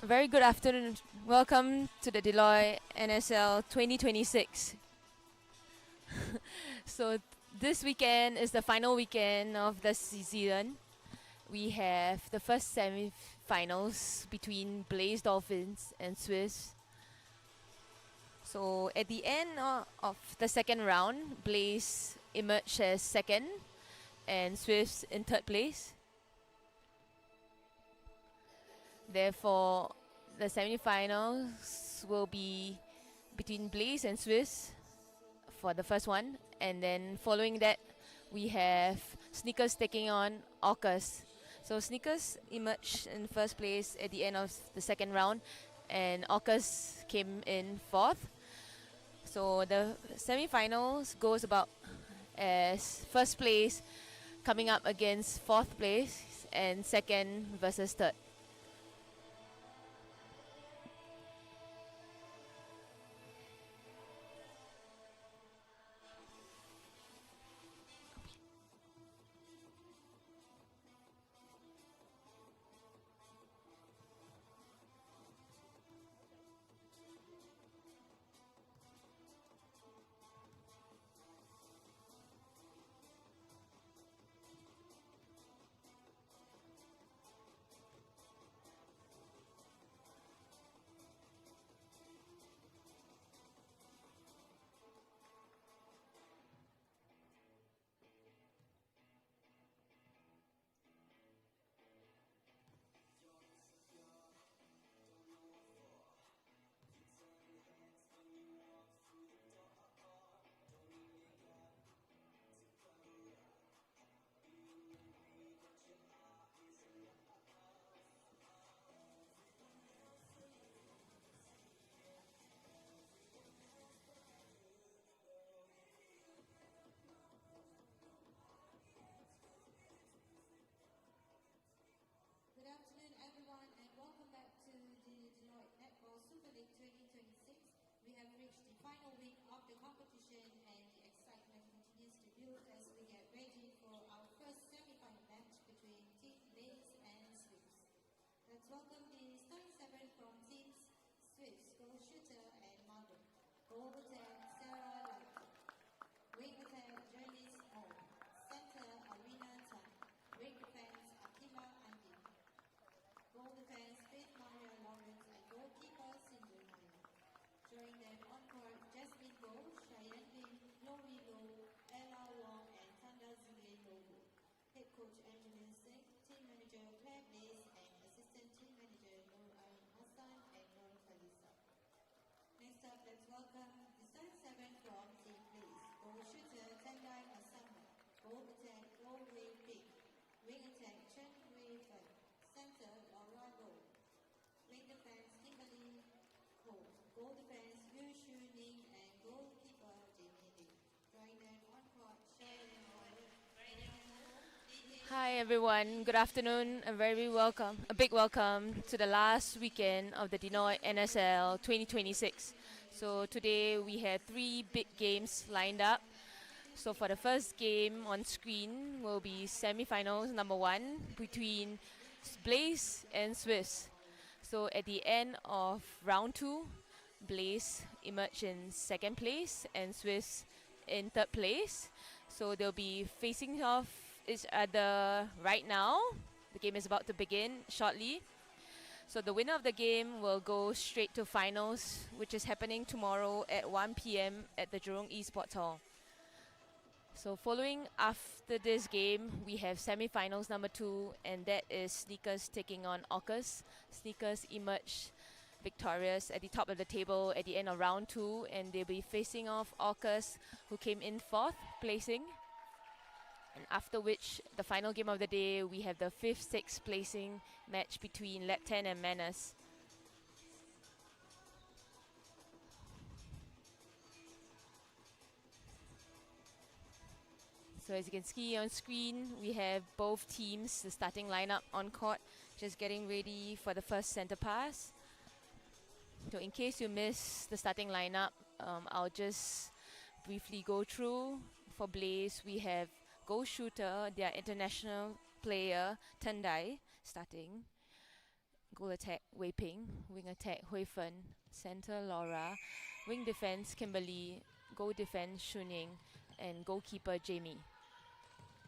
A very good afternoon. Welcome to the Deloitte NSL 2026. So this weekend is the final weekend of the season. We have the first semi-finals between Blaze Dolphins and Swiss. So at the end of the second round, Blaze emerged as second and Swiss in third place. Therefore, the semi-finals will be between Blaze and Swiss for the first one, and then following that, we have Sneakers taking on Orcas. So Sneakers emerged in first place at the end of the second round, and Orcas came in fourth. So the semi-finals goes about as first place coming up against fourth place and second versus third. Good afternoon, everyone, and welcome back to the Deloitte Netball Super League 2026. We have reached the final week of the competition, and the excitement continues to build as we get ready for our first semi-final match between Team Blaze and Swiss. Let's welcome the starting seven from teams Swiss, goal shooter and Margaret. Goal attack, Sarah Llabten. Wing attack, Janice Moore. Center, Arena Tan. Wing defense, Akima Andi. Goal defense, Faith Maria Lawrence, and goalkeeper, Cindy Maya. Joining them on court, Jasmine Go, Cheyenne Lim, Chloe Low, Ella Wong, and Tanda Zile Logo. Head coach Angelina Singh, team manager Claire Blaze, and assistant team manager Noor Ain Hassan and Noor Khalisa. Next up, let's welcome the starting seven from Team Blaze. Goal shooter, Tendai Asama. Goal attack, Go Wei Ping. Wing attack, Chen Wei Fen. Center, Laura Gold. Wing defense, Kimberly Cole. Goal defense, Yu Shu Ning, and goalkeeper, Jamie Lee. Joining them on court, Sharon Howard. Hi everyone, good afternoon. A big welcome to the last weekend of the Deloitte NSL 2026. So today we have three big games lined up. So for the first game on screen will be semi-finals number one between Blaze and Swiss. So at the end of round two, Blaze emerged in second place and Swiss in third place. So they'll be facing off each other right now. The game is about to begin shortly. So the winner of the game will go straight to finals, which is happening tomorrow at 1 p.m. at the Jurong Esports Hall. So following after this game, we have semi-finals number two, and that is Sneakers taking on Orcas. Sneakers emerged victorious at the top of the table at the end of round two, and they'll be facing off Orcas, who came in fourth placing. And after which, the final game of the day, we have the fifth, sixth placing match between Llabten and Mannas. So as you can see on screen, we have both teams, the starting lineup on court, just getting ready for the first center pass. So in case you miss the starting lineup, I'll just briefly go through. For Blaze, we have goal shooter, their international player, Tendai, starting. Goal attack, Wei Ping. Wing attack, Hui Fen. Center, Laura. Wing defense, Kimberly. Goal defense, Shuning. And goalkeeper, Jamie.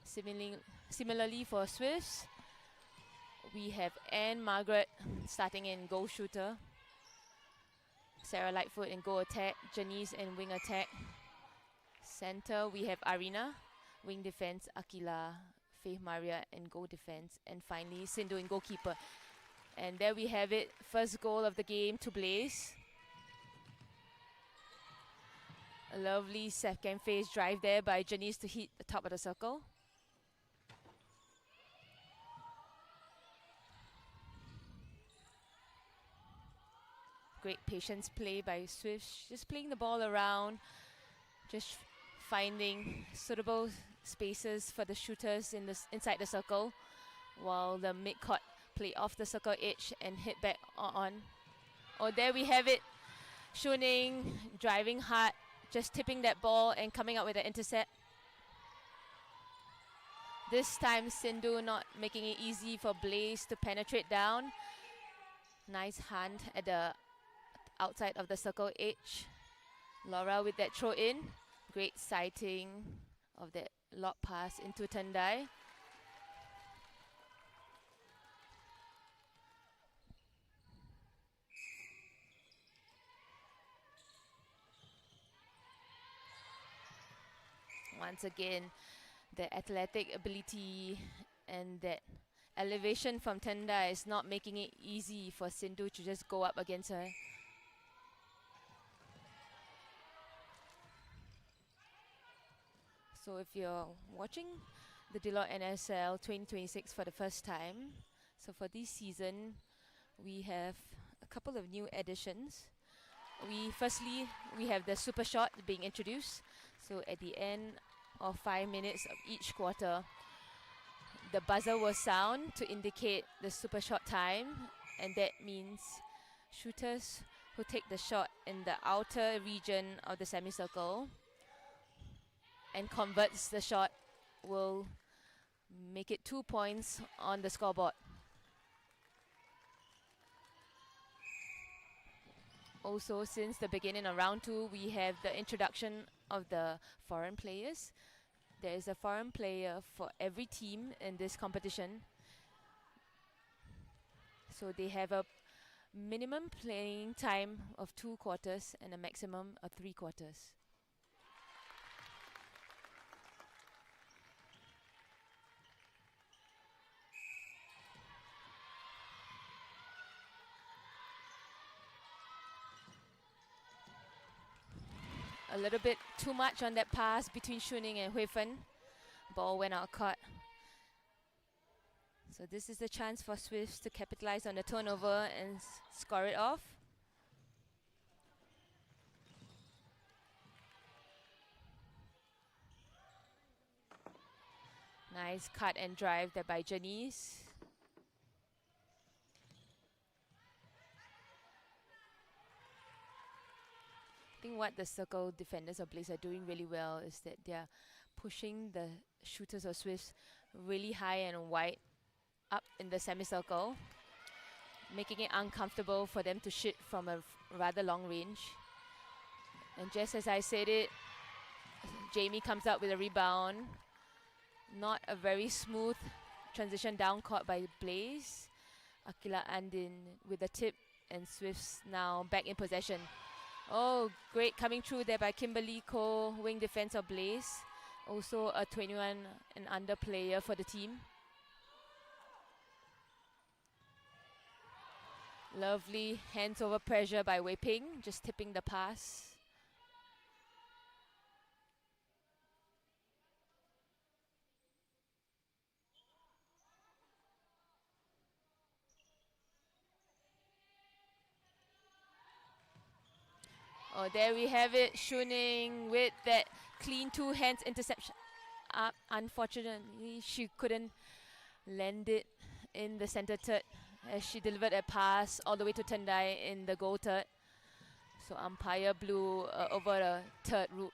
Similarly for Swifts, we have Anne Margaret starting in goal shooter. Sarah Lightfoot in goal attack. Janice in wing attack. Center, we have Arina. Wing defense, Akila. Faith Maria in goal defense. And finally, Sindhu in goalkeeper. And there we have it. First goal of the game to Blaze. A lovely second phase drive there by Janice to hit the top of the circle. Great patience play by Swift, just playing the ball around, just finding suitable spaces for the shooters inside the circle, while the mid-court play off the circle edge and hit back on. Oh, there we have it. Shuning driving hard, just tipping that ball and coming out with an intercept. This time Sindhu not making it easy for Blaze to penetrate down. Nice hand at the outside of the circle edge. Laura with that throw in. Great sighting of that lob pass into Tendai. Once again, the athletic ability and that elevation from Tendai is not making it easy for Sindhu to just go up against her. So if you're watching the Deloitte NSL 2026 for the first time, so for this season, we have a couple of new additions. Firstly, we have the super shot being introduced. So at the end of 5 minutes of each quarter, the buzzer will sound to indicate the super shot time, and that means shooters who take the shot in the outer region of the semicircle and converts the shot will make it 2 points on the scoreboard. Also, since the beginning of round 2, we have the introduction of the foreign players. There is a foreign player for every team in this competition. So they have a minimum playing time of 2 quarters and a maximum of 3 quarters. A little bit too much on that pass between Shuning and Hui Fen. Ball went out caught. So this is the chance for Swifts to capitalize on the turnover and score it off. Nice cut and drive there by Janice. I think what the circle defenders of Blaze are doing really well is that they're pushing the shooters of Swifts really high and wide up in the semicircle, making it uncomfortable for them to shoot from a rather long range. And just as I said it, Jamie comes out with a rebound. Not a very smooth transition down court by Blaze. Akila Andin with a tip, and Swifts now back in possession. Oh, great coming through there by Kimberly Ko, wing defense of Blaze. Also a 21 and under player for the team. Lovely hands over pressure by Wei Ping, just tipping the pass. Oh, there we have it, Shuning with that clean 2 hands interception. Unfortunately, she couldn't land it in the center third as she delivered a pass all the way to Tendai in the goal third. So umpire blew over the third route.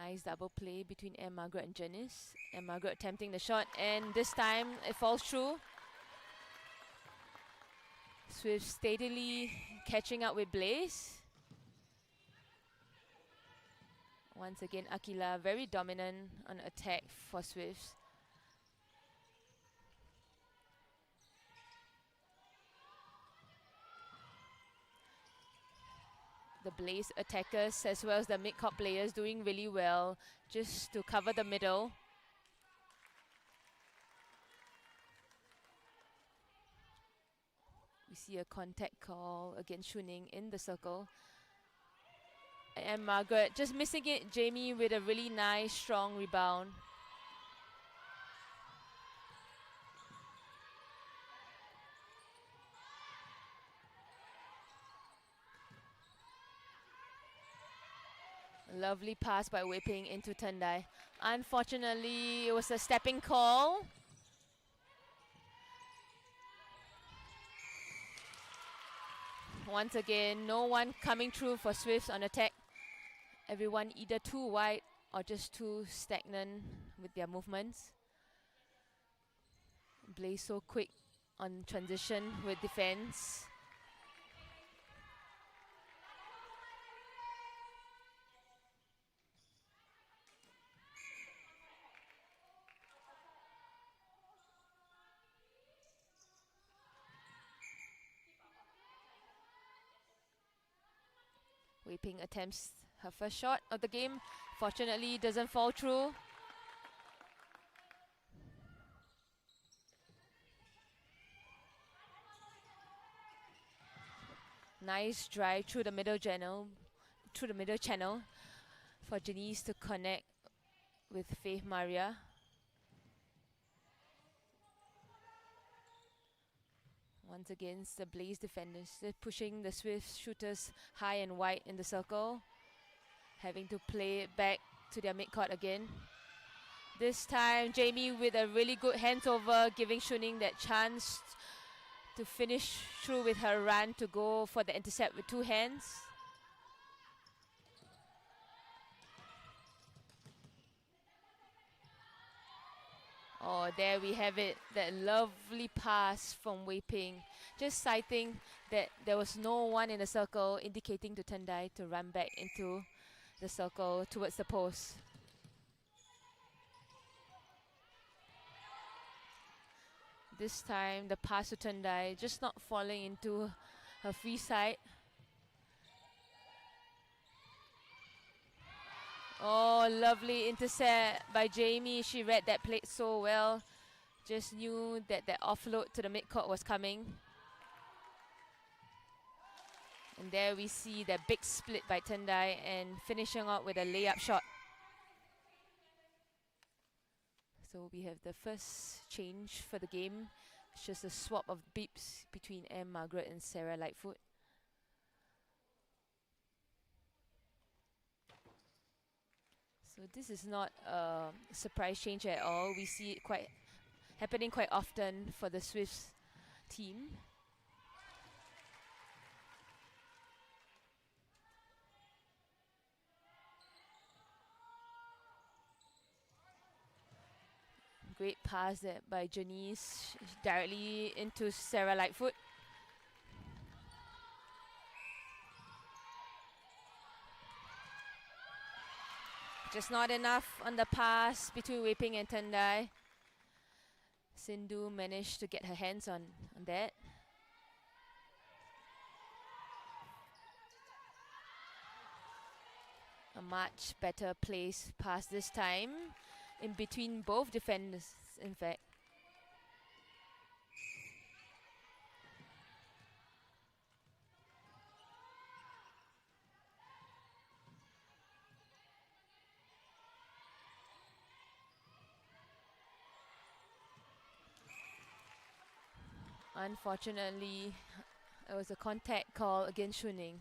Nice double play between Margaret and Janice. Margaret attempting the shot, and this time it falls through. Swift steadily catching up with Blaze. Once again, Akila very dominant on attack for Swifts. The Blaze attackers as well as the mid-court players doing really well just to cover the middle. We see a contact call against Shuning in the circle. And Margaret just missing it. Jamie with a really nice, strong rebound. Lovely pass by Wei Ping into Tendai. Unfortunately, it was a stepping call. Once again, no one coming through for Swifts on attack. Everyone either too wide or just too stagnant with their movements. Blaze so quick on transition with defense. Wei Ping attempts her first shot of the game. Fortunately, doesn't fall through. Nice drive through the middle channel, for Janice to connect with Faith Maria. Once again, the Blaze defenders. They're pushing the Swift shooters high and wide in the circle. Having to play it back to their midcourt again. This time, Jamie with a really good hands over, giving Shuning that chance to finish through with her run to go for the intercept with two hands. Oh, there we have it. That lovely pass from Wei Ping. Just citing that there was no one in the circle, indicating to Tendai to run back into the circle towards the post. This time, the pass to Tendai, just not falling into her free side. Oh, lovely intercept by Jamie. She read that plate so well. Just knew that the offload to the midcourt was coming. And there we see the big split by Tendai and finishing out with a layup shot. So we have the first change for the game. It's just a swap of beeps between Margaret and Sarah Lightfoot. So this is not a surprise change at all. We see it happening quite often for the Swifts team. Great pass there by Janice directly into Sarah Lightfoot. Just not enough on the pass between Wei Ping and Tendai. Sindhu managed to get her hands on that. A much better place pass this time, in between both defenders, in fact. Unfortunately, it was a contact call against Shuning.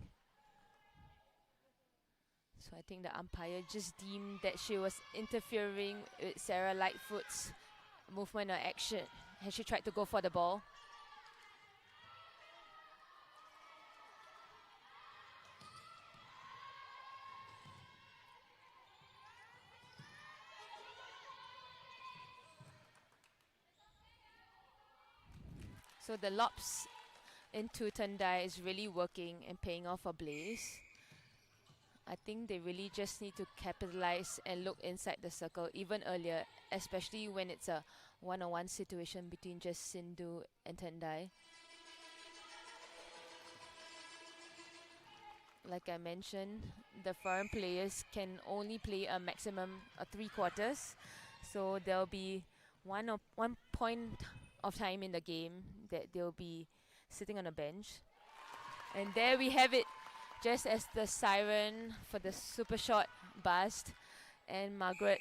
So I think the umpire just deemed that she was interfering with Sarah Lightfoot's movement or action, and she tried to go for the ball. So the lobs into Tendai is really working and paying off for Blaze. I think they really just need to capitalize and look inside the circle even earlier, especially when it's a one-on-one situation between just Sindhu and Tendai. Like I mentioned, the foreign players can only play a maximum of 3 quarters, so there'll be one point of time in the game that they'll be sitting on a bench. And there we have it, just as the siren for the super shot buzzed, and Margaret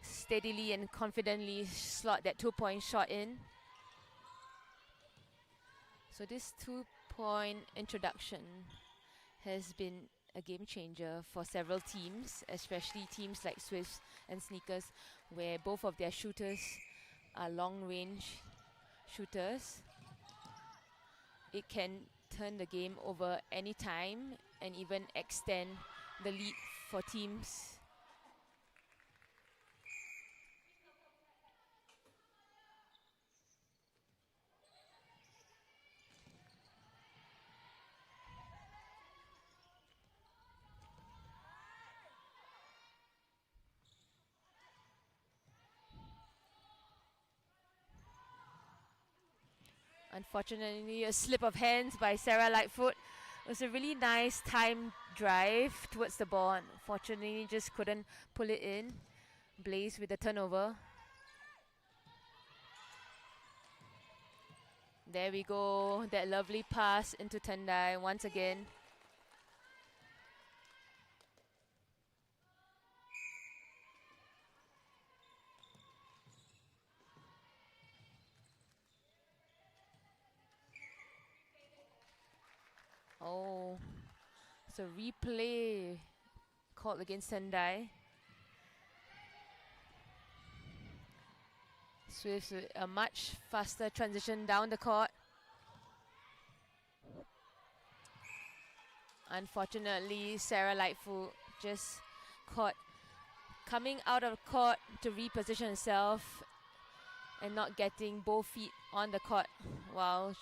steadily and confidently slot that 2-point shot in. So this 2-point introduction has been a game changer for several teams, especially teams like Swifts and Sneakers, where both of their shooters are long range shooters. It can turn the game over any time and even extend the lead for teams. Unfortunately, a slip of hands by Sarah Lightfoot. It was a really nice time drive towards the ball. Unfortunately, just couldn't pull it in. Blaze with the turnover. There we go. That lovely pass into Tendai once again. Oh, so replay called against Tendai. Swifts with a much faster transition down the court. Unfortunately, Sarah Lightfoot just caught coming out of court to reposition herself and not getting both feet on the court while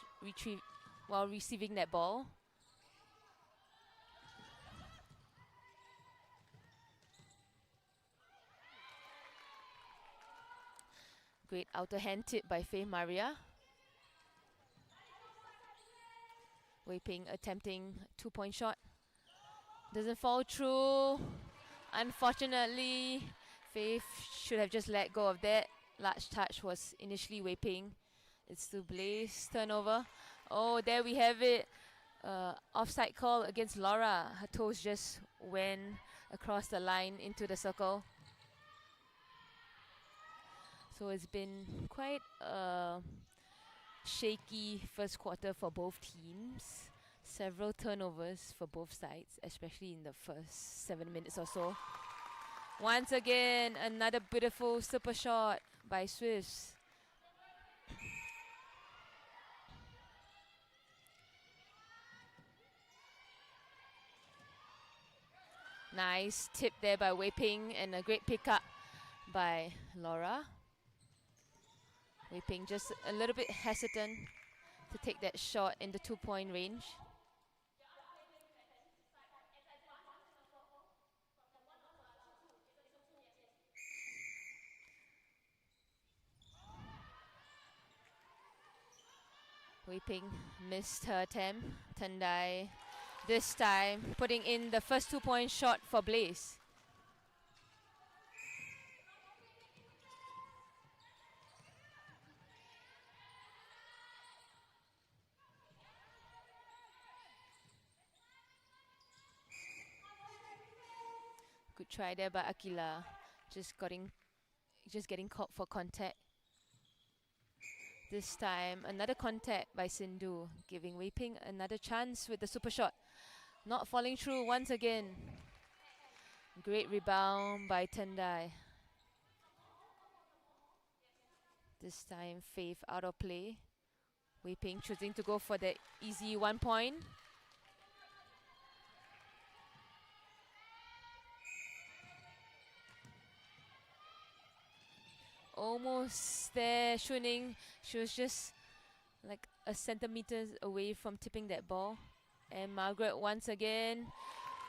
receiving that ball. Great outer hand tip by Faye Maria. Wei Ping attempting 2-point shot. Doesn't fall through. Unfortunately, Faith should have just let go of that. Large touch was initially Wei Ping. It's to Blaze, turnover. Oh, there we have it. Offside call against Laura. Her toes just went across the line into the circle. So it's been quite a shaky first quarter for both teams. Several turnovers for both sides, especially in the first 7 minutes or so. Once again, another beautiful super shot by Swifts. Nice tip there by Wei Ping and a great pickup by Laura. Wei Ping just a little bit hesitant to take that shot in the 2-point range. Wei Ping missed her attempt. Tendai this time putting in the first 2-point shot for Blaze. Good try there by Akila. Just getting caught for contact. This time, another contact by Sindhu, giving Wei Ping another chance with the super shot. Not falling through once again. Great rebound by Tendai. This time, Faith out of play. Wei Ping choosing to go for the easy 1 point. Almost there, Shuning. She was just like a centimeter away from tipping that ball. And Margaret once again,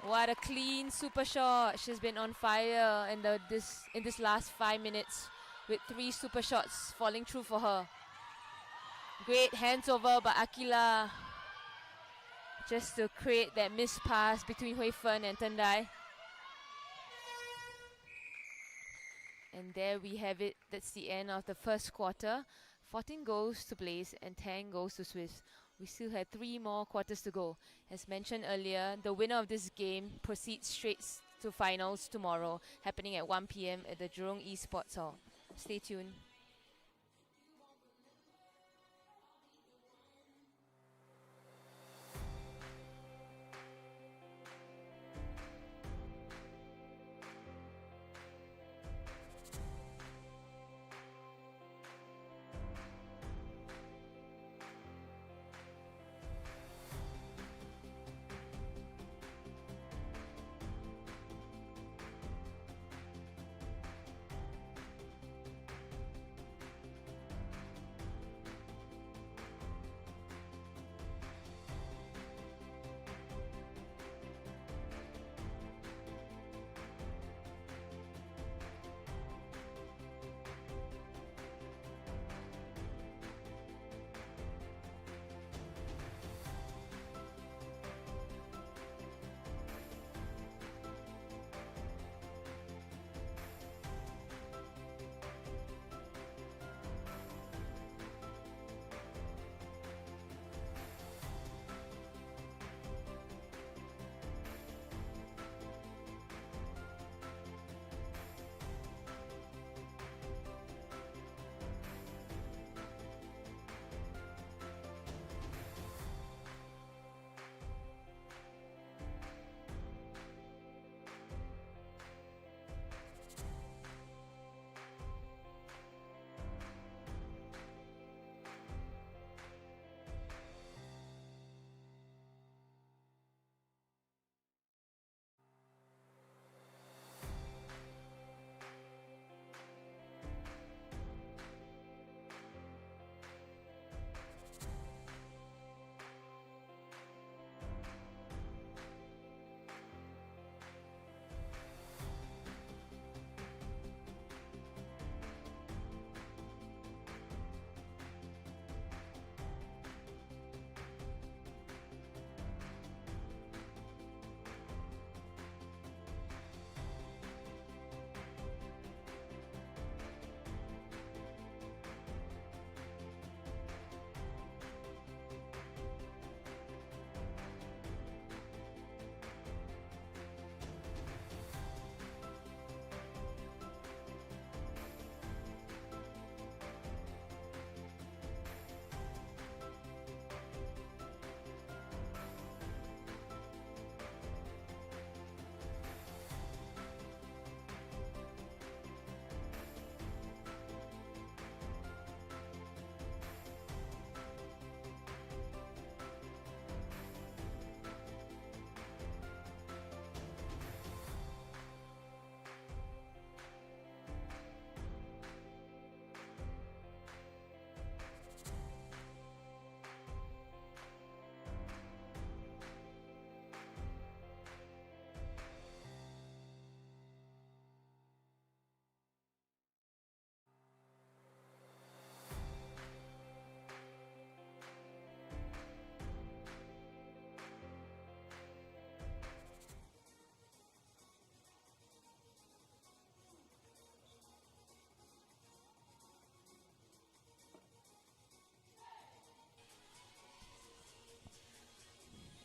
what a clean super shot. She's been on fire in this last 5 minutes with 3 super shots falling through for her. Great hands over by Akila just to create that missed pass between Hui Fen and Tendai. And there we have it. That's the end of the first quarter. 14 goals to Blaze and 10 goals to Swiss. We still have 3 more quarters to go. As mentioned earlier, the winner of this game proceeds straight to finals tomorrow, happening at 1 p.m. at the Jurong Esports Hall. Stay tuned.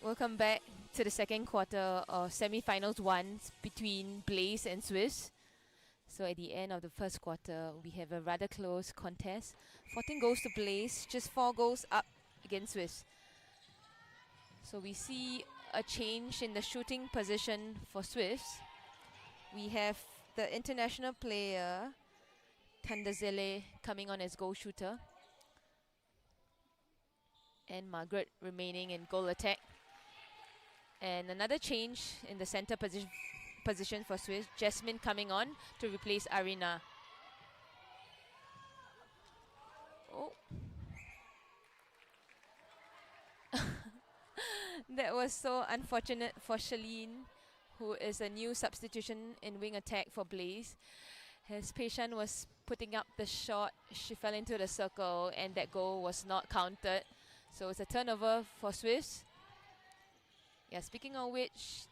Welcome back to the second quarter of semi-finals 1 between Blaze and Swiss. So at the end of the first quarter, we have a rather close contest. 14 goals to Blaze, just 4 goals up against Swiss. So we see a change in the shooting position for Swiss. We have the international player, Tandazele, coming on as goal shooter. And Margaret remaining in goal attack. And another change in the center position for Swiss. Jasmine coming on to replace Arina. Oh. That was so unfortunate for Shalene, who is a new substitution in wing attack for Blaze. As Peishan was putting up the shot, she fell into the circle and that goal was not counted. So it's a turnover for Swifts. Yeah, speaking of which,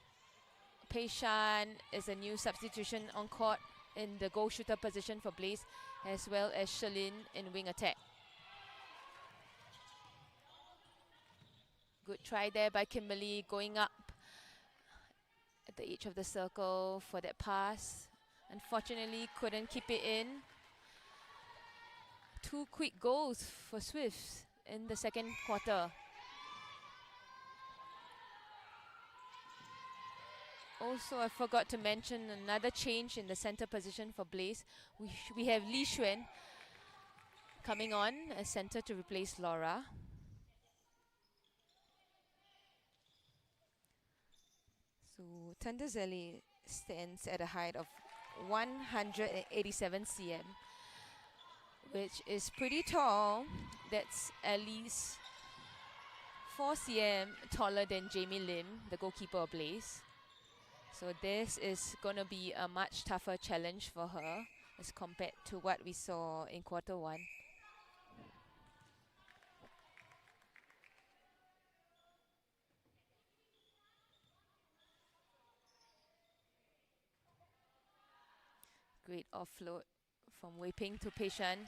Peishan is a new substitution on court in the goal shooter position for Blaze, as well as Shalene in wing attack. Good try there by Kimberly, going up at the edge of the circle for that pass. Unfortunately, couldn't keep it in. 2 quick goals for Swifts in the second quarter. Also, I forgot to mention another change in the center position for Blaze. We have Li Xuan coming on as center to replace Laura. So Tandazeli stands at a height of 187 cm, which is pretty tall. That's at least 4 cm taller than Jamie Lim, the goalkeeper of Blaze. So this is going to be a much tougher challenge for her as compared to what we saw in quarter 1. Great offload from Wei Ping to Peishan.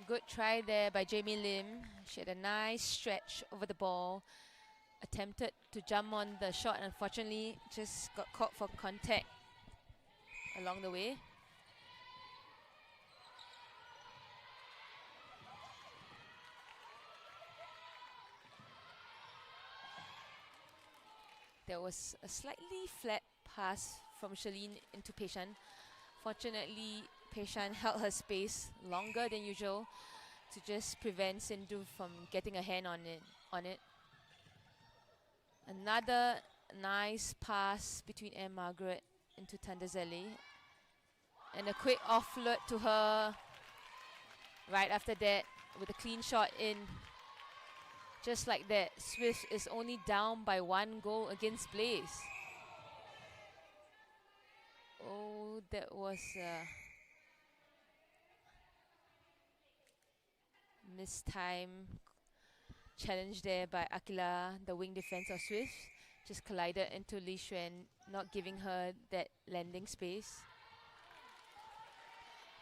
Good try there by Jamie Lim. She had a nice stretch over the ball. Attempted to jump on the shot. Unfortunately, just got caught for contact along the way. There was a slightly flat pass from Shalene into Peishan. Fortunately, Peishan held her space longer than usual to just prevent Sindhu from getting a hand on it. Another nice pass between Anne Margaret into Tandazeli. And a quick offload to her right after that with a clean shot in. Just like that, Swift is only down by 1 goal against Blaze. Oh, that was a mistime challenge there by Akila, the wing defense of Swift. Just collided into Li Xuan, not giving her that landing space.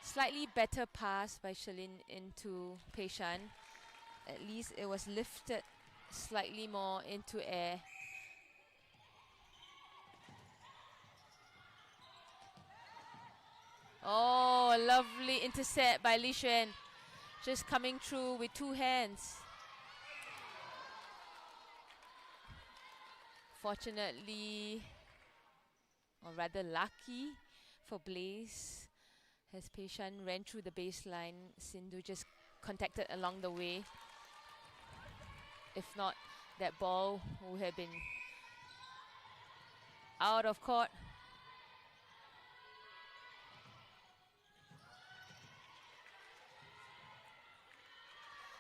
Slightly better pass by Shalene into Peishan. At least it was lifted slightly more into air. Oh, lovely intercept by Li Xuan. Just coming through with 2 hands. Fortunately, or rather lucky for Blaze, as Peishan ran through the baseline, Sindhu just contacted along the way. If not, that ball would have been out of court.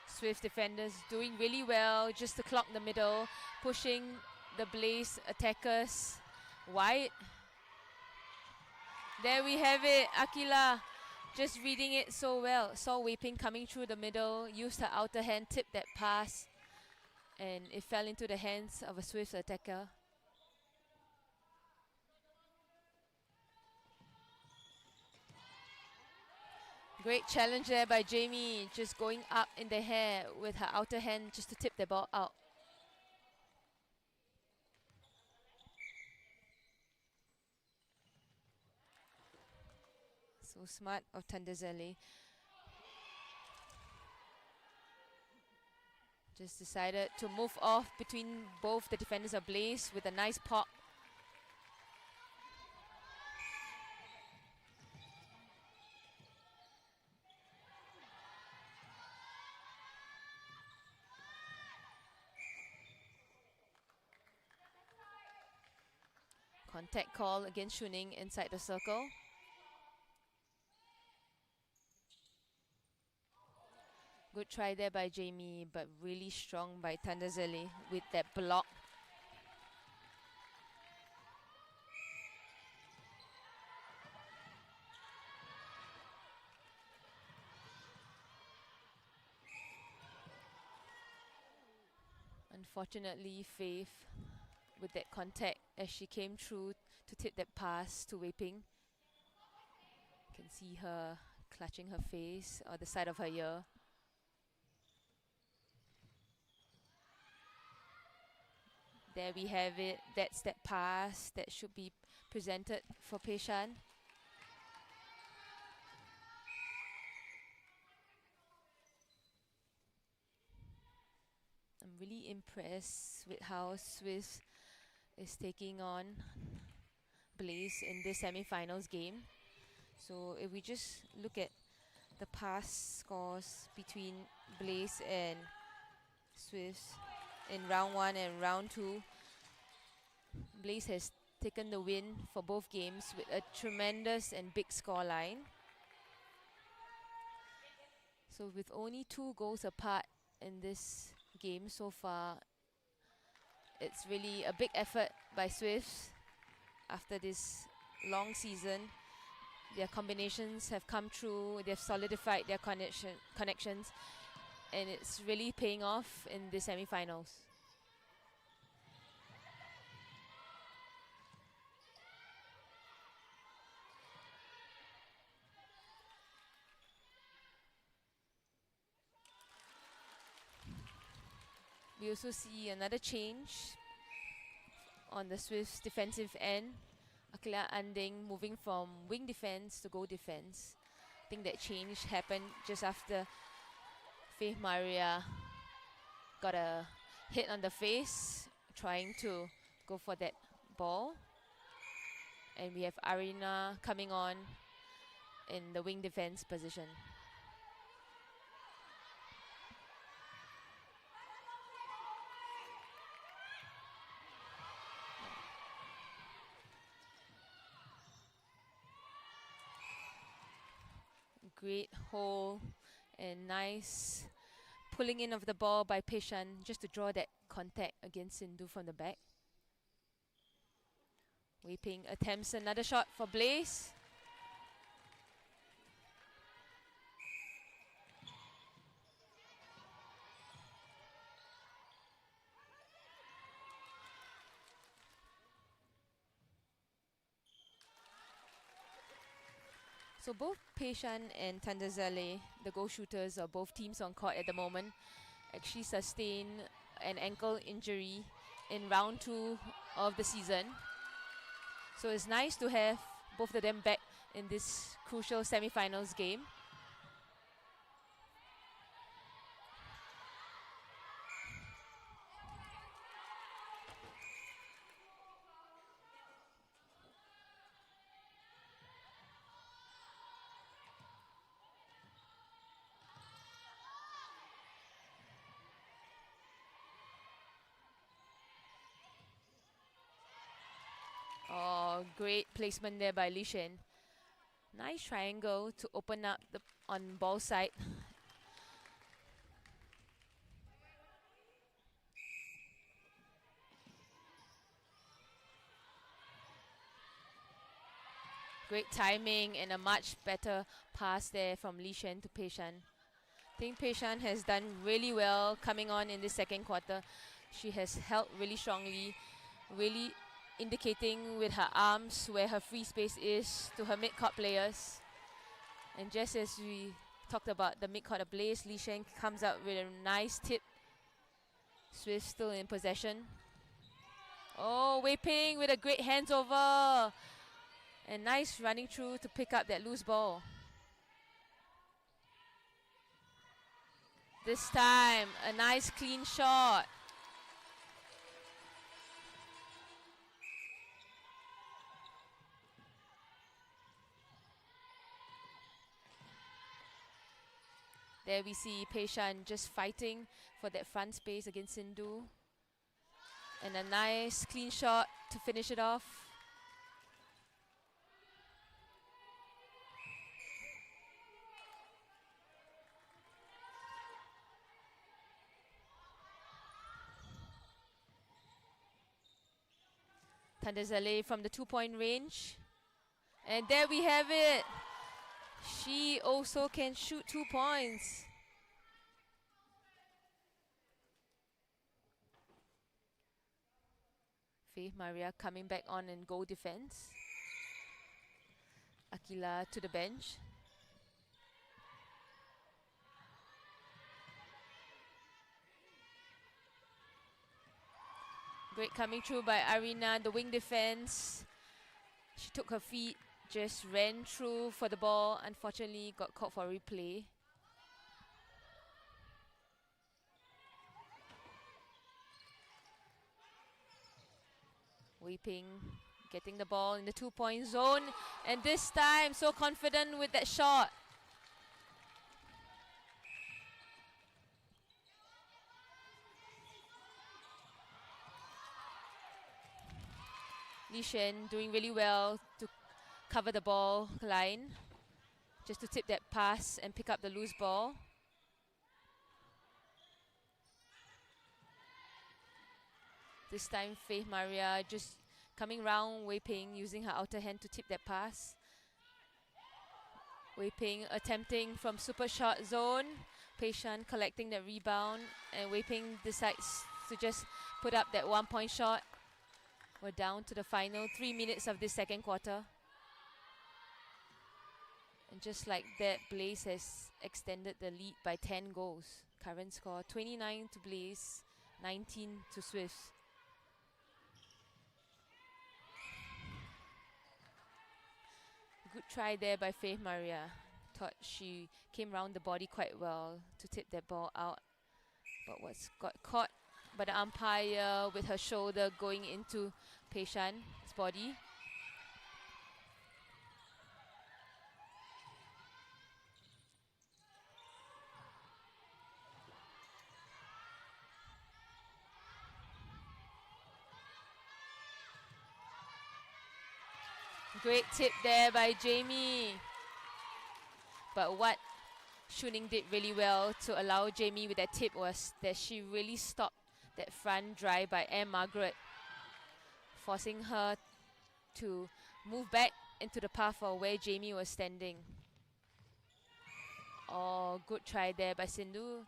Swift defenders doing really well just to clock the middle, pushing the Blaze attackers wide. There we have it, Akila just reading it so well. Saw Wei Ping coming through the middle, used her outer hand, tipped that pass, and it fell into the hands of a Swift attacker. Great challenge there by Jamie, just going up in the hair with her outer hand just to tip the ball out. So smart of Tandazeli. Just decided to move off between both the defenders of Blaze with a nice pop. Contact call against Shuning inside the circle. Good try there by Jamie, but really strong by Tandazeli with that block. Unfortunately, Faith with that contact as she came through to tip that pass to Wei Ping. Can see her clutching her face or the side of her ear. There we have it. That's that pass that should be presented for Pei Shan. I'm really impressed with how Swiss is taking on Blaze in this semi-finals game. So if we just look at the past scores between Blaze and Swiss in round 1 and round 2, Blaze has taken the win for both games with a tremendous and big score line. So with only 2 goals apart in this game so far, it's really a big effort by Swifts after this long season. Their combinations have come through, they've solidified their connections, and it's really paying off in the semi-finals. We also see another change on the Swifts defensive end. Akila Anding moving from wing defense to goal defense. I think that change happened just after Faith Maria got a hit on the face trying to go for that ball. And we have Arina coming on in the wing defense position. Great hole and nice pulling in of the ball by Pei Shan just to draw that contact against Sindhu from the back. Wei Ping attempts another shot for Blaze. So both Pei Shan and Tandazale, the goal shooters of both teams on court at the moment, actually sustained an ankle injury in round 2 of the season. So it's nice to have both of them back in this crucial semi-finals game. Oh, great placement there by Li Shen. Nice triangle to open up the on ball side. Great timing and a much better pass there from Li Shen to Pei Shan. I think Pei Shan has done really well coming on in the second quarter. She has held really strongly, really indicating with her arms where her free space is to her mid-court players. And just as we talked about the mid-court of Blaze, Li Shen comes out with a nice tip. Swift still in possession. Oh, Wei Ping with a great hands over. And nice running through to pick up that loose ball. This time, a nice clean shot. There we see Pei Shan just fighting for that front space against Sindhu. And a nice clean shot to finish it off. Tandazale from the 2-point range. And there we have it. She also can shoot 2 points. Faith Maria coming back on in goal defense. Akila to the bench. Great coming through by Arina, the wing defense. She took her feet, just ran through for the ball. Unfortunately, got caught for replay. Wei Ping getting the ball in the 2-point zone. And this time, so confident with that shot. Li Shen doing really well to cover the ball line, just to tip that pass and pick up the loose ball. This time Faith Maria just coming round Wei Ping, using her outer hand to tip that pass. Wei Ping attempting from super short zone. Pei Shan collecting the rebound, and Wei Ping decides to just put up that 1-point shot. We're down to the final 3 minutes of this second quarter. And just like that, Blaze has extended the lead by 10 goals. Current score 29 to Blaze, 19 to Swifts. Good try there by Faith Maria. Thought she came round the body quite well to tip that ball out, but got caught by the umpire with her shoulder going into Pei Shan's body. Great tip there by Jamie. But what Shuning did really well to allow Jamie with that tip was that she really stopped that front drive by Anne Margaret, forcing her to move back into the path of where Jamie was standing. Oh, good try there by Sindhu.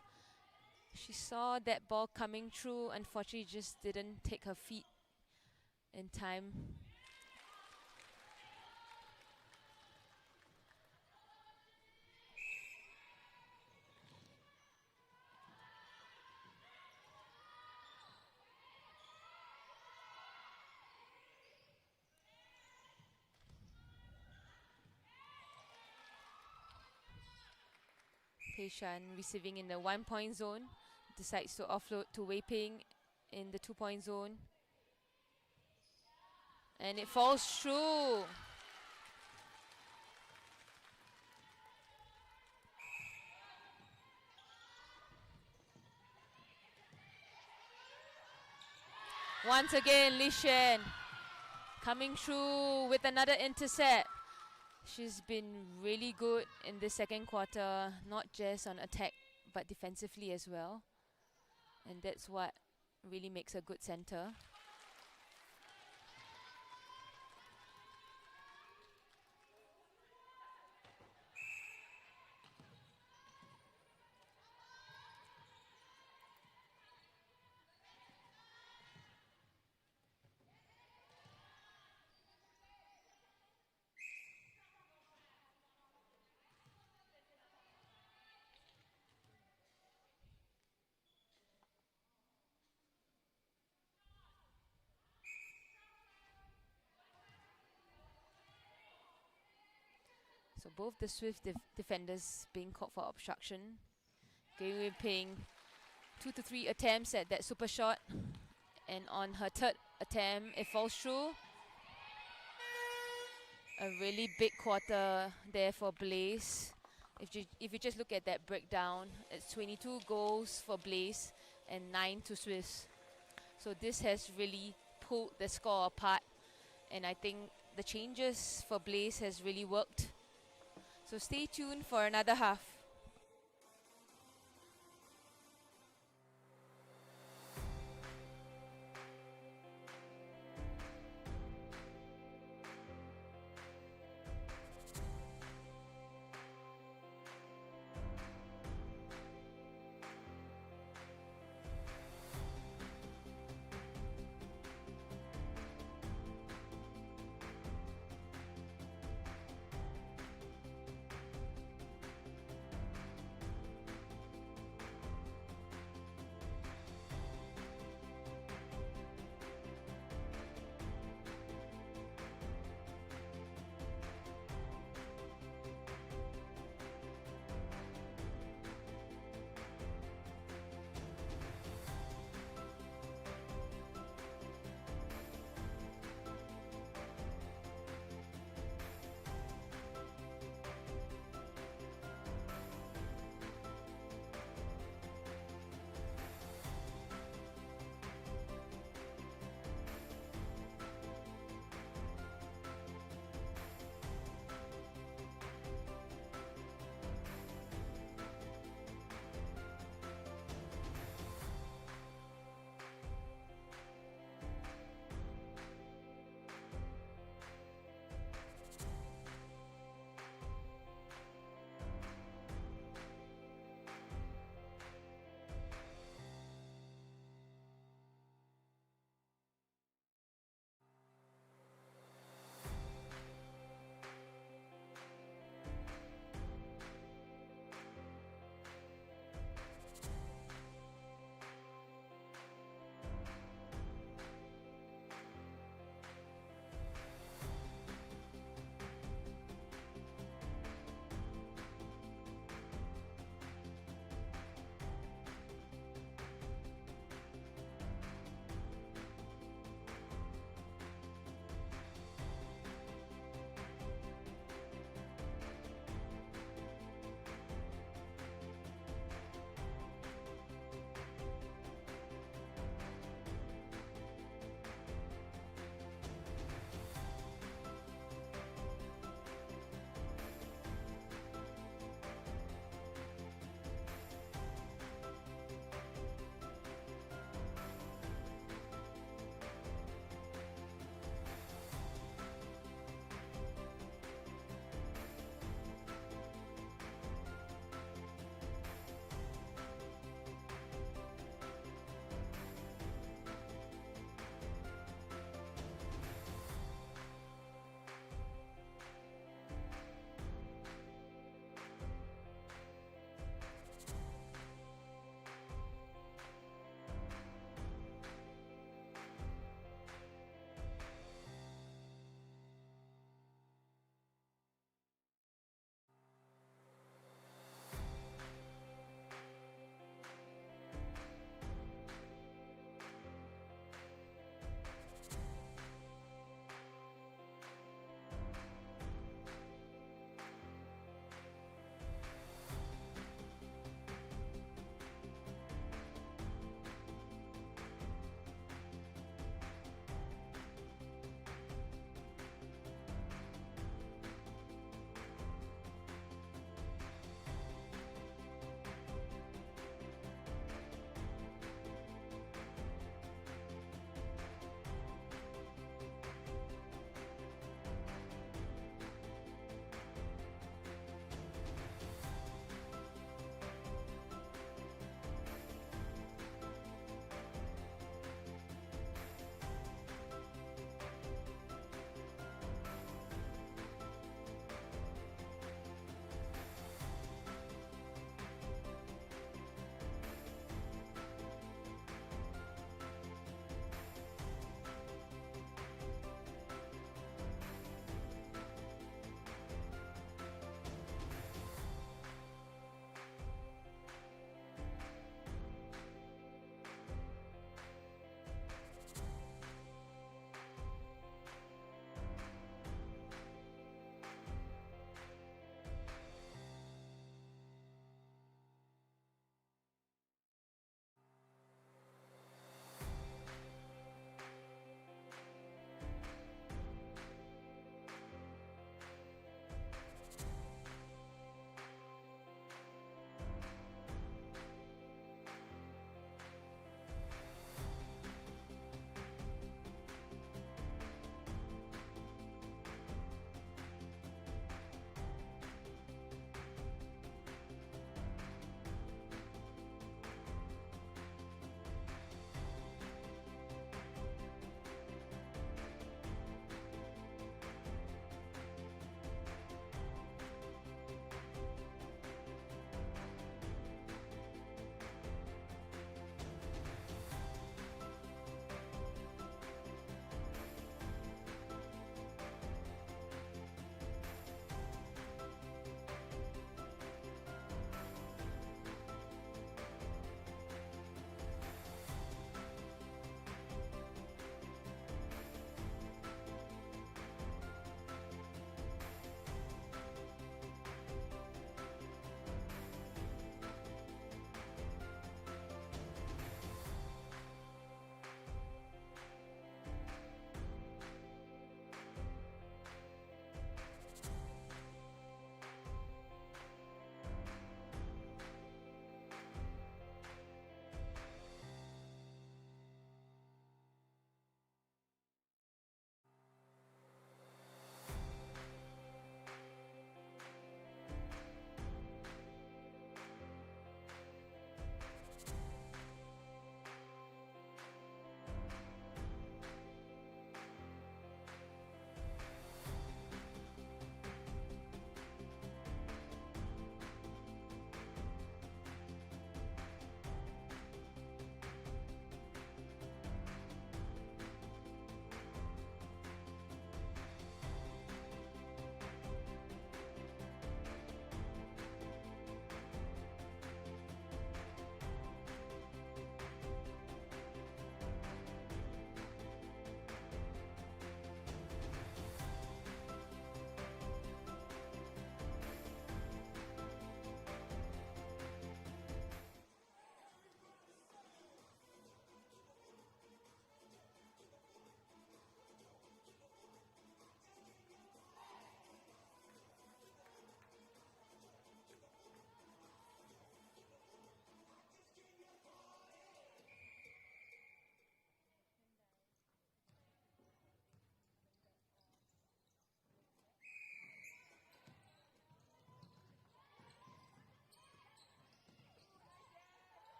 She saw that ball coming through, unfortunately just didn't take her feet in time. Pei Shan receiving in the 1-point zone, decides to offload to Wei Ping in the 2-point zone. And it falls through. Once again, Li Shen coming through with another intercept. She's been really good in the second quarter, not just on attack, but defensively as well. And that's what really makes a good center. So both the Swift defenders being called for obstruction. Gary Ping 2 to 3 attempts at that super shot, and on her third attempt it falls through. A really big quarter there for Blaze. If you just look at that breakdown, it's 22 goals for Blaze and 9 to Swifts. So this has really pulled the score apart, and I think the changes for Blaze has really worked. So stay tuned for another half.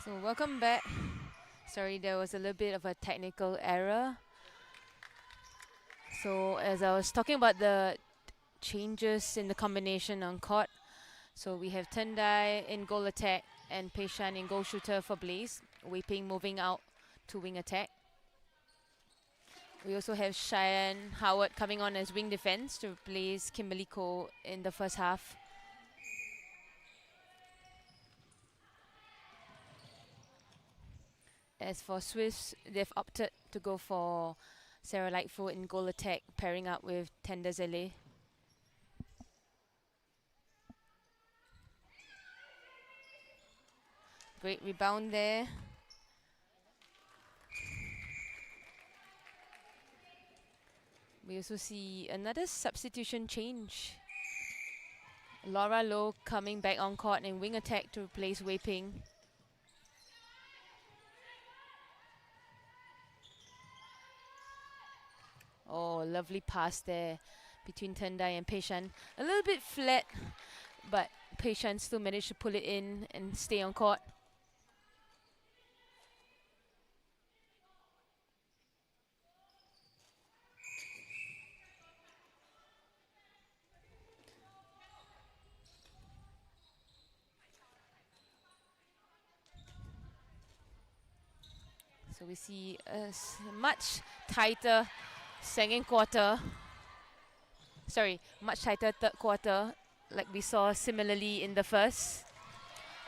So welcome back. Sorry, there was a little bit of a technical error. So as I was talking about the changes in the combination on court, so we have Tendai in goal attack and Peishan in goal shooter for Blaze. Weiping moving out to wing attack. We also have Cheyenne Howard coming on as wing defense to replace Kimberly Cole in the first half. As for Swiss, they've opted to go for Sarah Lightfoot in goal attack, pairing up with Tendazele. Great rebound there. We also see another substitution change. Laura Lowe coming back on court in wing attack to replace Wei Ping. Oh, lovely pass there between Tendai and Peishan. A little bit flat, but Peishan still managed to pull it in and stay on court. So we see a much tighter second quarter. Sorry, much tighter third quarter, like we saw similarly in the first.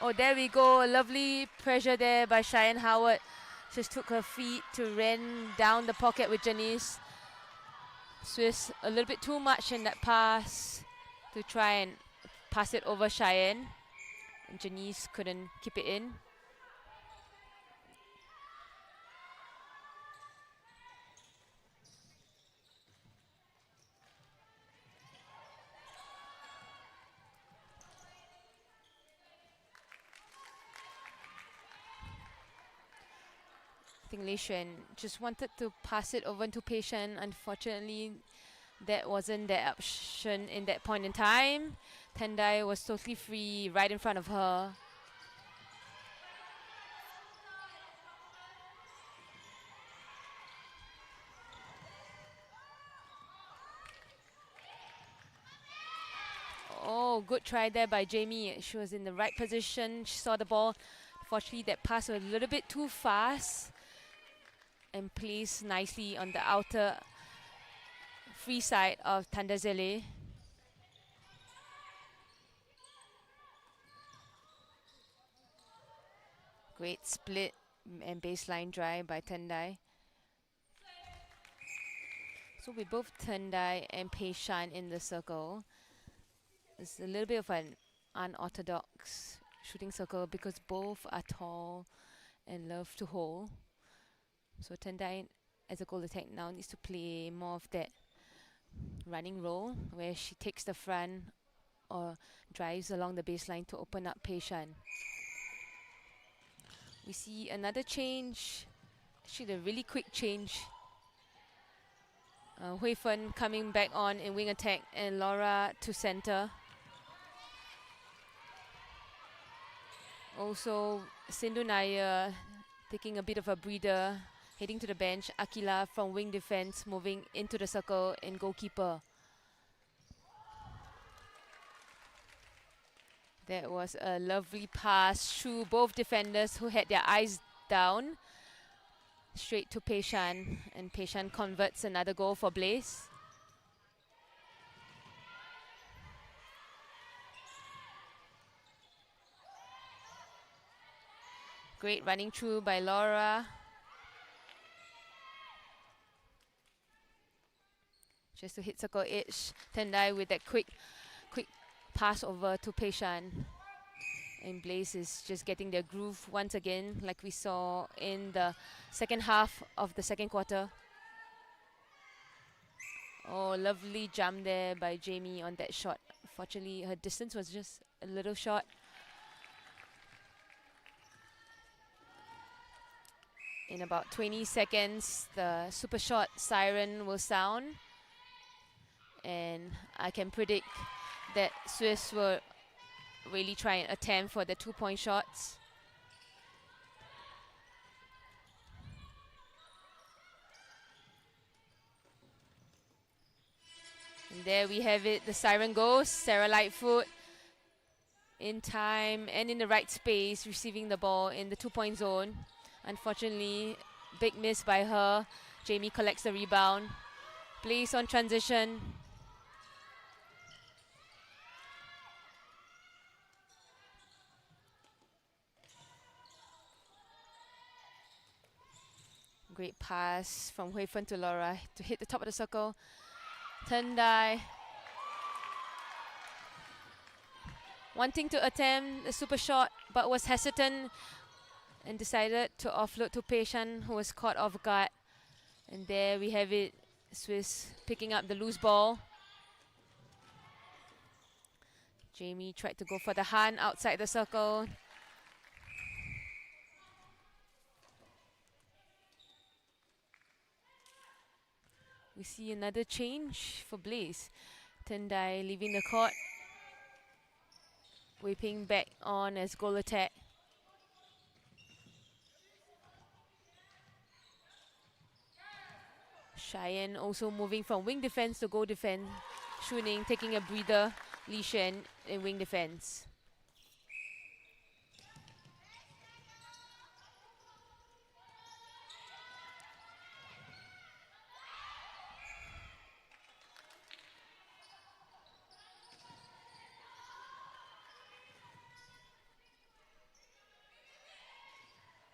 Oh, there we go. Lovely pressure there by Cheyenne Howard. Just took her feet to run down the pocket with Janice. Swiss a little bit too much in that pass to try and pass it over Cheyenne. And Janice couldn't keep it in. I think Lei Xuan just wanted to pass it over to Peishan. Unfortunately, that wasn't the option in that point in time. Tendai was totally free right in front of her. Oh, good try there by Jamie. She was in the right position. She saw the ball. Unfortunately, that pass was a little bit too fast and placed nicely on the outer free side of Tandazele. Great split and baseline drive by Tendai. So with both Tendai and Peishan in the circle, it's a little bit of an unorthodox shooting circle because both are tall and love to hold. So Tendai, as a goal attack now, needs to play more of that running role where she takes the front or drives along the baseline to open up Peishan. We see another change, actually a really quick change. Hui Fen coming back on in wing attack and Laura to center. Also, Sindhu Nair taking a bit of a breather, heading to the bench. Akila from wing defense moving into the circle in goalkeeper. That was a lovely pass through both defenders who had their eyes down. Straight to Peishan, and Peishan converts another goal for Blaze. Great running through by Laura. Just to hit circle edge. Tendai with that quick pass over to Peishan. And Blaze is just getting their groove once again, like we saw in the second half of the second quarter. Oh, lovely jump there by Jamie on that shot. Fortunately, her distance was just a little short. In about 20 seconds, the super shot siren will sound. And I can predict that Swiss will really try and attempt for the 2-point shots. And there we have it. The siren goes. Sarah Lightfoot in time and in the right space, receiving the ball in the 2-point zone. Unfortunately, big miss by her. Jamie collects the rebound. Plays on transition. Great pass from Hui Fen to Laura to hit the top of the circle. Tendai wanting to attempt a super shot, but was hesitant and decided to offload to Pei Shan, who was caught off guard. And there we have it, Swiss picking up the loose ball. Jamie tried to go for the hand outside the circle. We see another change for Blaze. Tendai leaving the court. Wei Ping back on as goal attack. Cheyenne also moving from wing defense to goal defense. Shuning taking a breather. Li Shen in wing defense.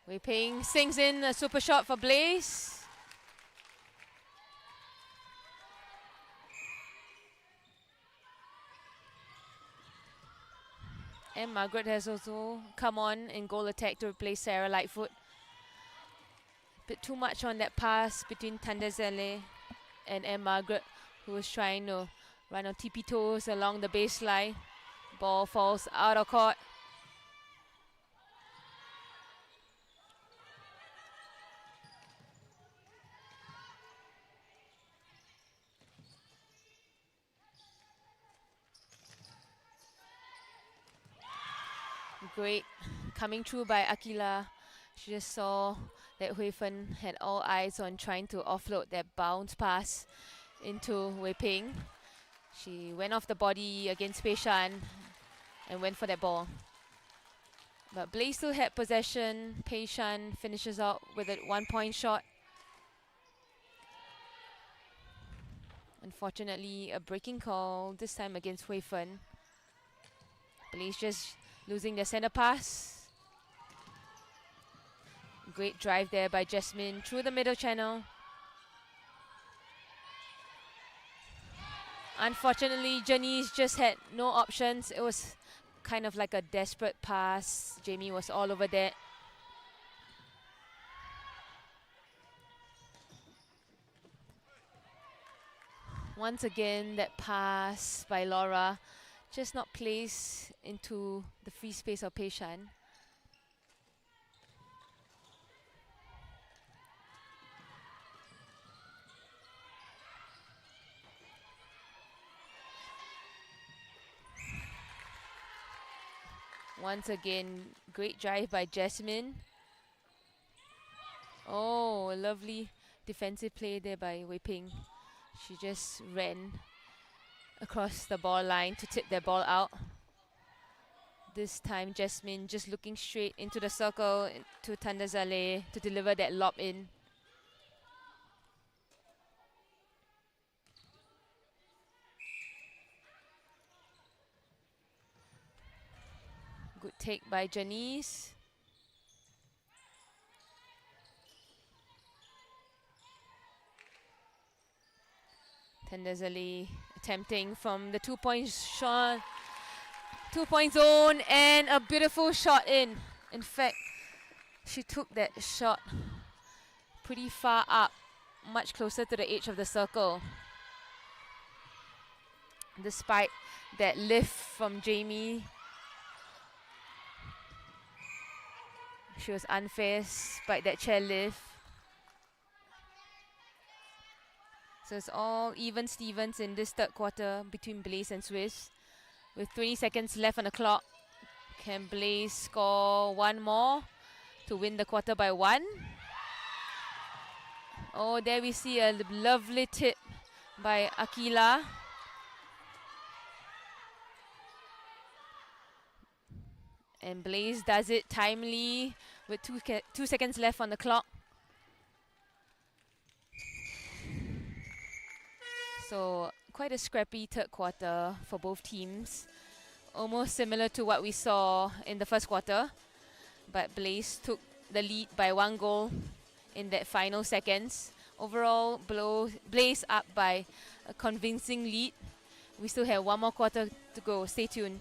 Wei Ping sings in a super shot for Blaze. And Margaret has also come on in goal attack to replace Sarah Lightfoot. Bit too much on that pass between Tandazele and Margaret, who was trying to run on tippy toes along the baseline. Ball falls out of court. Great coming through by Akila. She just saw that Hui Fen had all eyes on trying to offload that bounce pass into Wei Ping. She went off the body against Pei Shan and went for that ball. But Blaze still had possession. Pei Shan finishes out with a 1-point shot. Unfortunately, a breaking call, this time against Hui Fen. Blaze just losing the center pass. Great drive there by Jasmine through the middle channel. Unfortunately, Janice just had no options. It was kind of like a desperate pass. Jamie was all over that. Once again, that pass by Laura just not placed into the free space of Pei Shan. Once again, great drive by Jasmine. Oh, a lovely defensive play there by Wei Ping. She just ran across the ball line to tip their ball out. This time Jasmine just looking straight into the circle to Tandazale to deliver that lob in. Good take by Janice. Tandazale attempting from the 2-point shot, 2-point zone, and a beautiful shot in. In fact, she took that shot pretty far up, much closer to the edge of the circle. Despite that lift from Jamie, she was unfazed by that chair lift. So it's all even Stevens in this third quarter between Blaze and Swiss. With 20 seconds left on the clock, can Blaze score one more to win the quarter by 1? Oh, there we see a lovely tip by Akila. And Blaze does it timely with 2 seconds left on the clock. So quite a scrappy third quarter for both teams. Almost similar to what we saw in the first quarter. But Blaze took the lead by 1 goal in that final seconds. Overall, Blaze up by a convincing lead. We still have 1 more quarter to go. Stay tuned.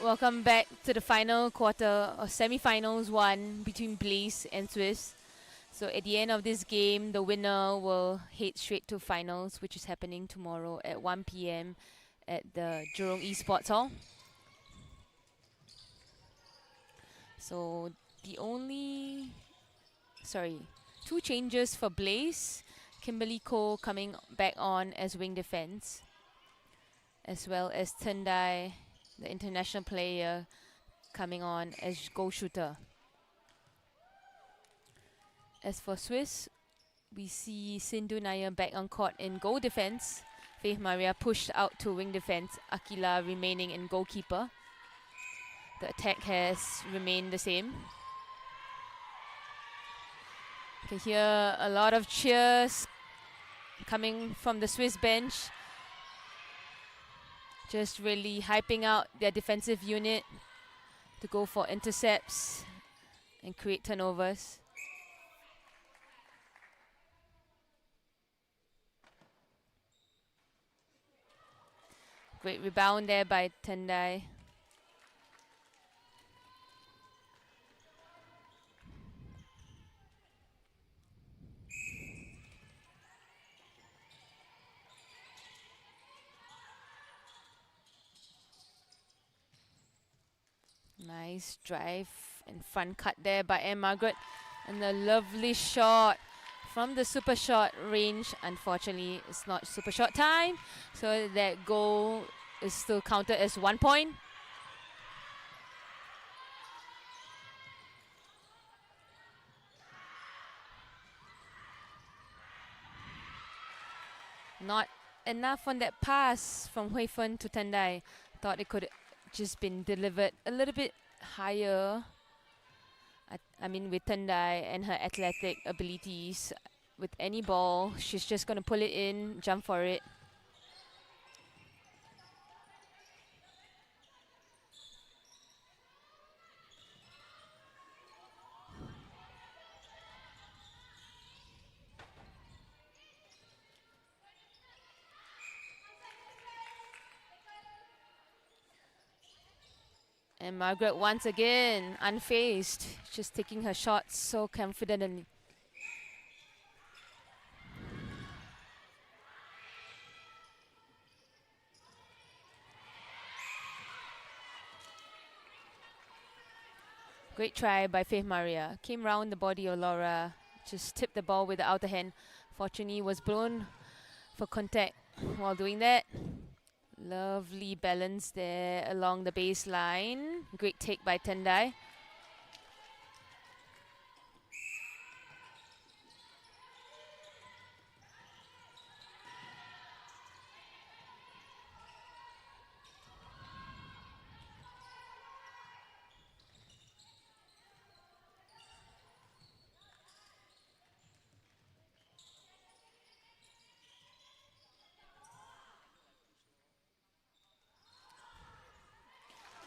Welcome back to the final quarter of semi-finals 1 between Blaze and Swiss. So at the end of this game, the winner will head straight to finals, which is happening tomorrow at 1 p.m. at the Jurong Esports Hall. So the only, two changes for Blaze. Kimberly Ko coming back on as wing defense, as well as Tendai, the international player, coming on as goal shooter. As for Swiss, we see Sindhu Nair back on court in goal defense. Faith Maria pushed out to wing defense, Akila remaining in goalkeeper. The attack has remained the same. You can hear a lot of cheers coming from the Swiss bench. Just really hyping out their defensive unit to go for intercepts and create turnovers. Great rebound there by Tendai. Nice drive and front cut there by Anne Margaret. And a lovely shot from the super short range. Unfortunately, it's not super short time. So that goal is still counted as 1 point. Not enough on that pass from Hui Fen to Tendai. Thought it could just been delivered a little bit higher. I mean, with Tendai and her athletic abilities, with any ball, she's just going to pull it in, jump for it. And Margaret once again, unfazed, just taking her shots so confidently. Great try by Faith Maria. Came round the body of Laura, just tipped the ball with the outer hand. Fortunately was blown for contact while doing that. Lovely balance there along the baseline. Great take by Tendai.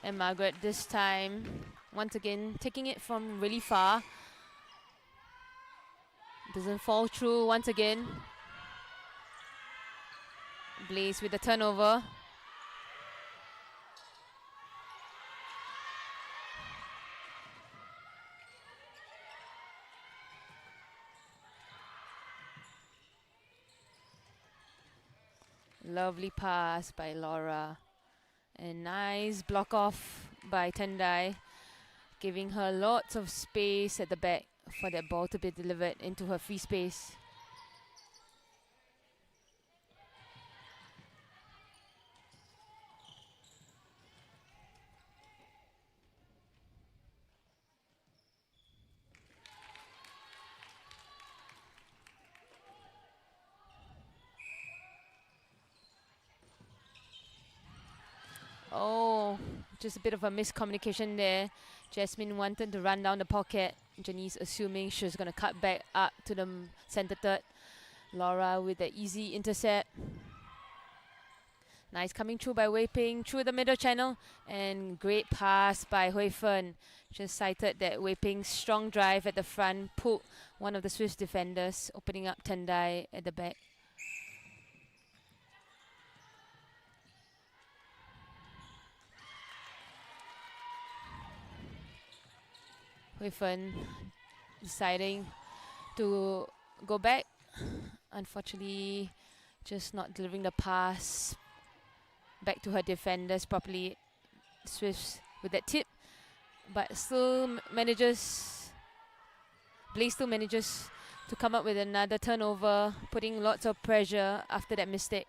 And Margaret this time, once again, taking it from really far. Doesn't fall through once again. Blaze with the turnover. Lovely pass by Laura. And nice block off by Tendai, giving her lots of space at the back for that ball to be delivered into her free space. Oh, just a bit of a miscommunication there. Jasmine wanted to run down the pocket. Janice assuming she was going to cut back up to the center third. Laura with the easy intercept. Nice coming through by Wei Ping through the middle channel. And great pass by Hui Fen. Just cited that Wei Ping's strong drive at the front pulled one of the Swiss defenders, opening up Tendai at the back. Hui Fen deciding to go back. Unfortunately, just not delivering the pass back to her defenders properly. Swifts with that tip, but still manages, Blaze still manages to come up with another turnover, putting lots of pressure after that mistake.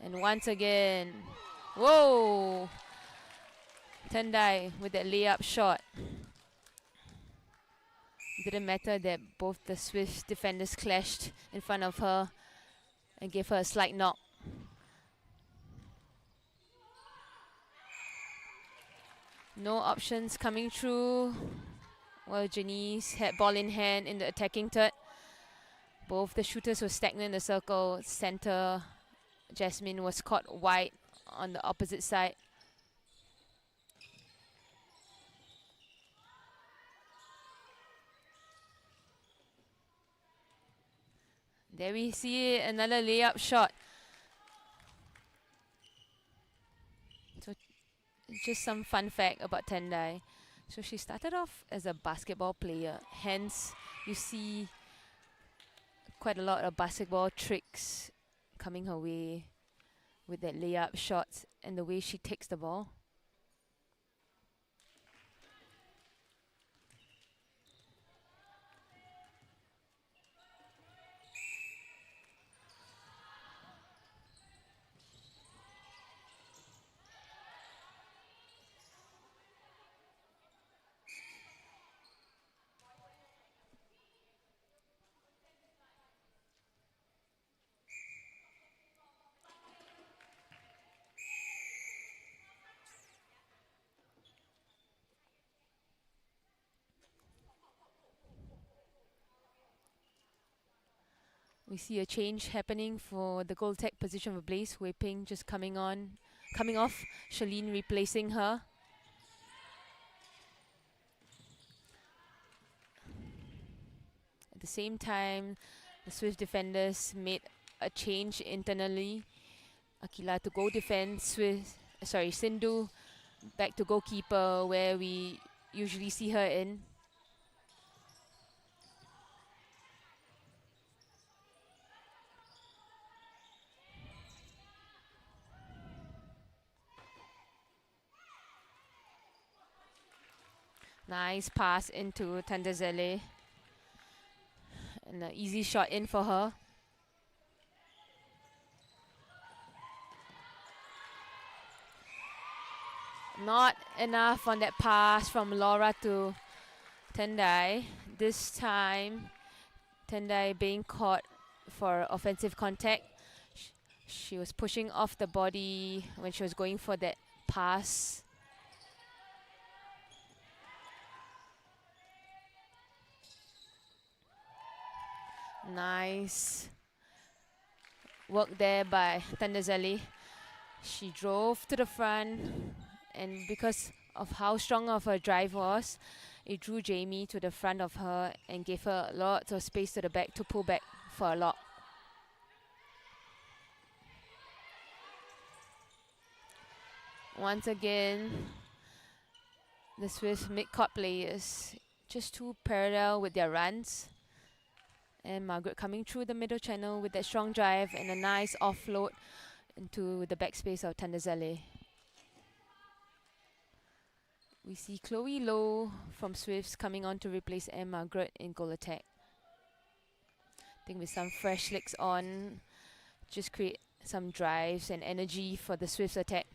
And once again, whoa! Tendai with that layup shot. Didn't matter that both the Swiss defenders clashed in front of her and gave her a slight knock. No options coming through. Well, Janice had ball in hand in the attacking third. Both the shooters were stagnant in the circle. Center, Jasmine was caught wide on the opposite side. There we see another layup shot. So just some fun fact about Tendai. So she started off as a basketball player. Hence, you see quite a lot of basketball tricks coming her way with that layup shots and the way she takes the ball. We see a change happening for the goal tech position of Blaze. Wei Ping just coming off. Shalene replacing her. At the same time, the Swift defenders made a change internally. Akila to go defend, Sindhu back to goalkeeper where we usually see her in. Nice pass into Tandazele. And an easy shot in for her. Not enough on that pass from Laura to Tendai. This time, Tendai being caught for offensive contact. She was pushing off the body when she was going for that pass. Nice work there by Tandazali. She drove to the front, and because of how strong of her drive was, it drew Jamie to the front of her and gave her lots of space to the back to pull back for a lock. Once again, the Swiss mid-court players just too parallel with their runs. And Margaret coming through the middle channel with that strong drive and a nice offload into the backspace of Tandazale. We see Chloe Lowe from Swifts coming on to replace Anne Margaret in goal attack. I think with some fresh legs on, just create some drives and energy for the Swifts attack.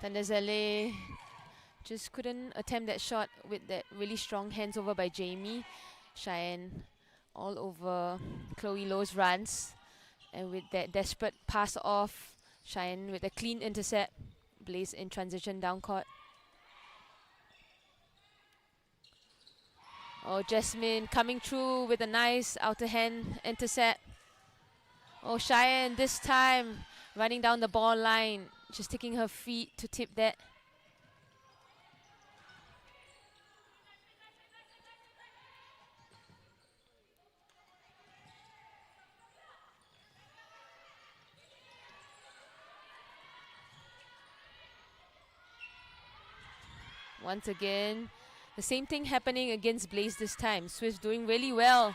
Tandazale just couldn't attempt that shot with that really strong hands over by Jamie. Cheyenne all over Chloe Lowe's runs. And with that desperate pass off, Cheyenne with a clean intercept. Blaze in transition down court. Oh, Jasmine coming through with a nice outer hand intercept. Oh, Cheyenne this time running down the ball line. Just taking her feet to tip that. Once again, the same thing happening against Blaze this time. Swift doing really well.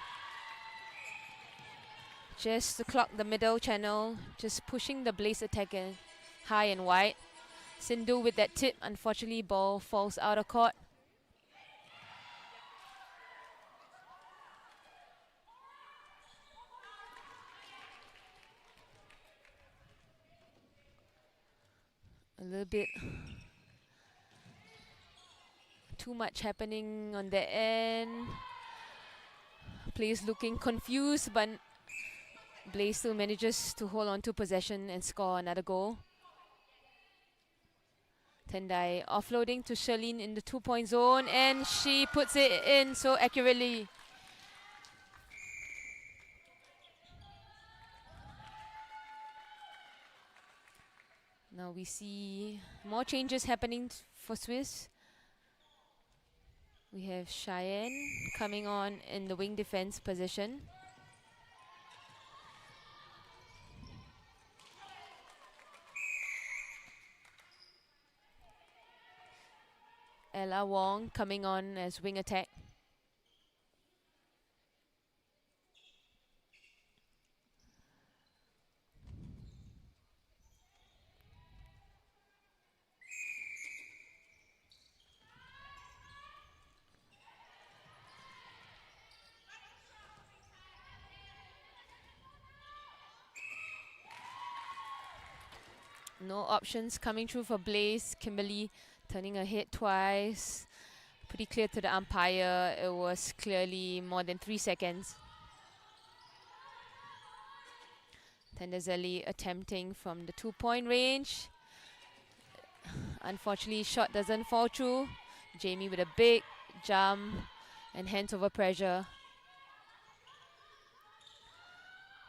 Just to clock the middle channel, just pushing the Blaze attack in high and wide. Sindhu with that tip, unfortunately ball falls out of court. A little bit too much happening on the end. players looking confused, but Blaze still manages to hold on to possession and score another goal. Tendai offloading to Charlene in the 2-point zone, and she puts it in so accurately. Now we see more changes happening for Swiss. We have Cheyenne coming on in the wing defense position. Ella Wong coming on as wing attack. No options coming through for Blaze. Kimberly turning her head twice. Pretty clear to the umpire. It was clearly more than 3 seconds. Tendazeli attempting from the 2-point range. Unfortunately, shot doesn't fall through. Jamie with a big jump and hands over pressure.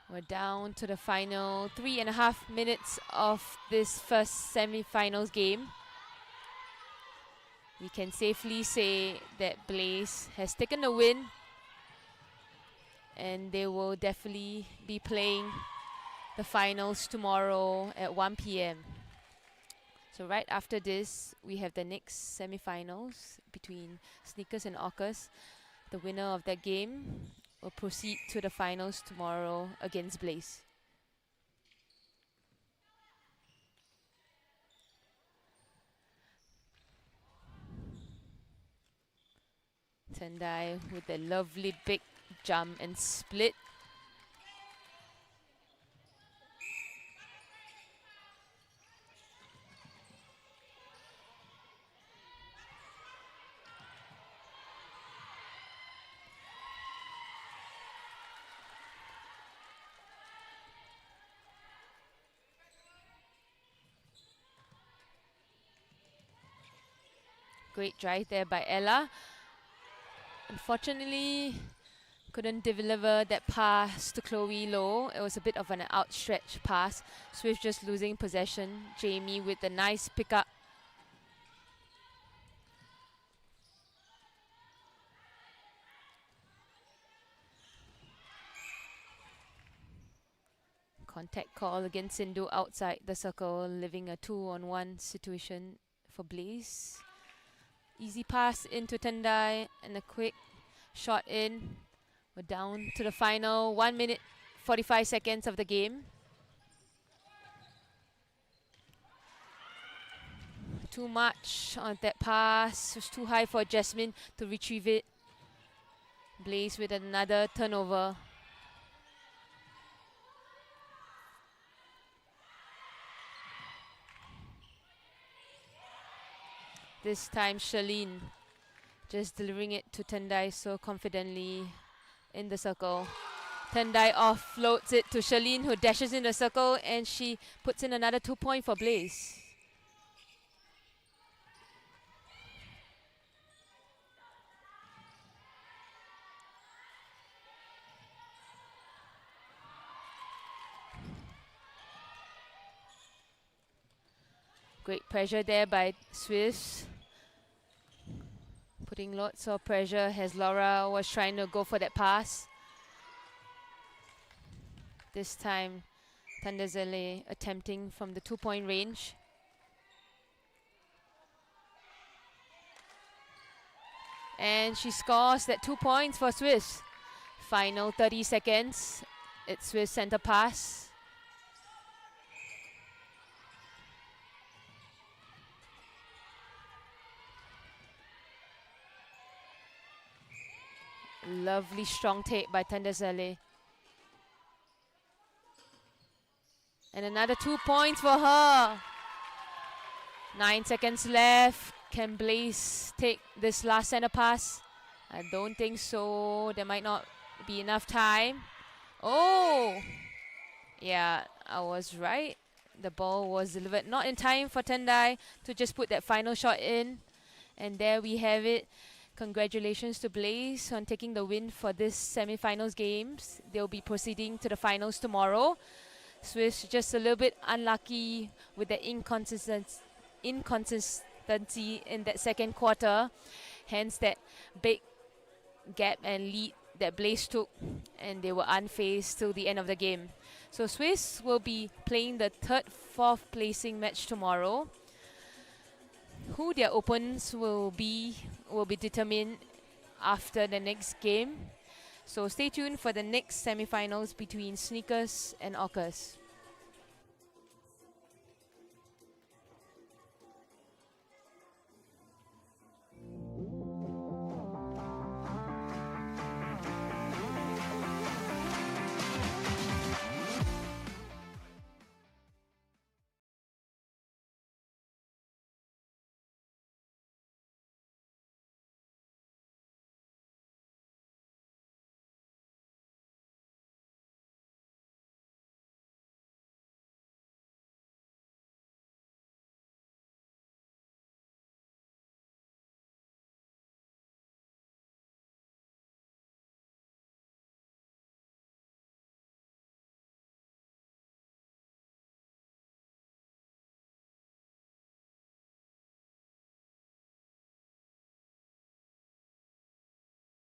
We're down to the final 3.5 minutes of this first semi-finals game. We can safely say that Blaze has taken the win, and they will definitely be playing the finals tomorrow at 1 p.m. So right after this, we have the next semi-finals between Sneakers and Orcas. The winner of that game will proceed to the finals tomorrow against Blaze. Tendai with a lovely big jump and split. Great drive there by Ella. Unfortunately, couldn't deliver that pass to Chloe Low. It was a bit of an outstretched pass. Swift just losing possession. Jamie with a nice pickup. Contact call against Sindhu outside the circle, leaving a 2-on-1 situation for Blaze. Easy pass into Tendai and a quick shot in. We're down to the final 1 minute 45 seconds of the game. Too much on that pass. It was too high for Jasmine to retrieve it. Blaze with another turnover. This time Charlene just delivering it to Tendai so confidently in the circle. Tendai offloads it to Charlene, who dashes in the circle, and she puts in another 2-point for Blaze. Great pressure there by Swiss. Putting lots of pressure as Laura was trying to go for that pass. This time, Tandazele attempting from the 2-point range. And she scores that 2 points for Swiss. Final 30 seconds. It's Swiss center pass. Lovely strong take by Tandazele. And another 2 points for her. 9 seconds left. Can Blaze take this last center pass? I don't think so. They might not Be enough time. Oh! Yeah, I was right. The ball was delivered not in time for Tendai to just put that final shot in. And there we have it. Congratulations to Blaze on taking the win for this semi-finals games. They'll be proceeding to the finals tomorrow. Swiss just a little bit unlucky with the inconsistency in that second quarter. Hence that big gap and lead that Blaze took, and they were unfazed till the end of the game. So Swiss will be playing the third, fourth placing match tomorrow. Who their opponents will be determined after the next game. So stay tuned for the next semi-finals between Sneakers and Orcas.